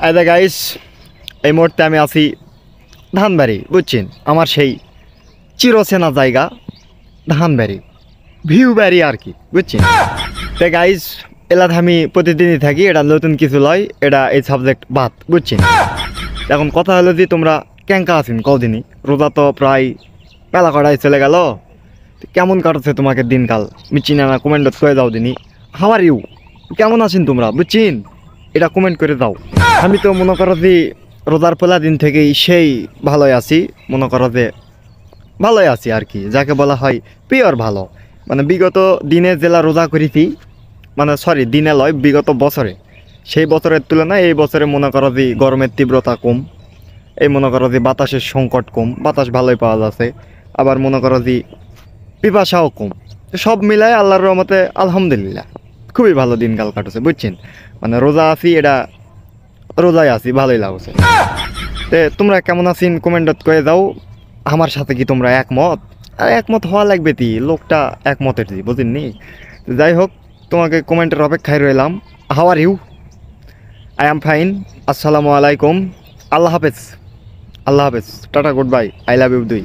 আরে গাইস, এই মুহূর্তে আমি আছি ধানবাড়ি, বুঝছেন? আমার সেই চিরচেনা জায়গা ধানবাড়ি, ভিউ বাড়ি আর কি, বুঝছেন? তো গাইস, এলাতে আমি প্রতিদিনই থাকি, এটা নতুন কিছু লয়, এটা এই সাবজেক্ট বাদ, বুঝছেন? এখন কথা হলো যে তোমরা ক্যাঙ্কা আছেন কদিনই, রোজা তো প্রায় বেলা কটায় চলে গেল, কেমন কাটছে তোমাকে দিনকাল? মিচিন না কমেন্ট করে দাও দিনই। হাউ আর ইউ, কেমন আছেন তোমরা, বুঝছেন? এটা কমেন্ট করে দাও। আমি তো মনে করো যে রোজার পলা দিন থেকেই সেই ভালোই আছি, মনে করো যে ভালোই আছি আর কি, যাকে বলা হয় পিওর ভালো। মানে বিগত দিনে জেলা রোজা করেছি, মানে সরি দিনে লয়, বিগত বছরে, সেই বছরের তুলনায় এই বছরে মনে করো যে গরমের তীব্রতা কম, এই মনে করো যে বাতাসের সংকট কম, বাতাস ভালোই পাওয়া যাচ্ছে, আবার মনে করো যে পিপাসাও কম। সব মিলায় আল্লাহর রহমতে আলহামদুলিল্লাহ খুবই ভালো দিনকাল কাটছে, বুঝছেন? মানে রোজা আছি, এটা রোজায় আছি, ভালোই লাগছে। তে তোমরা কেমন আছেন কমেন্টত করে দাও। আমার সাথে কি তোমরা একমত? আর একমত হওয়া লাগবে তি, লোকটা একমতের জি, বুঝেননি? যাই হোক, তোমাকে কমেন্টের অপেক্ষায় রইলাম। How are you? I am fine. আসসালামু আলাইকুম। আল্লাহ হাফেজ। আল্লাহ হাফেজ, tata, good bye, I love you দুই।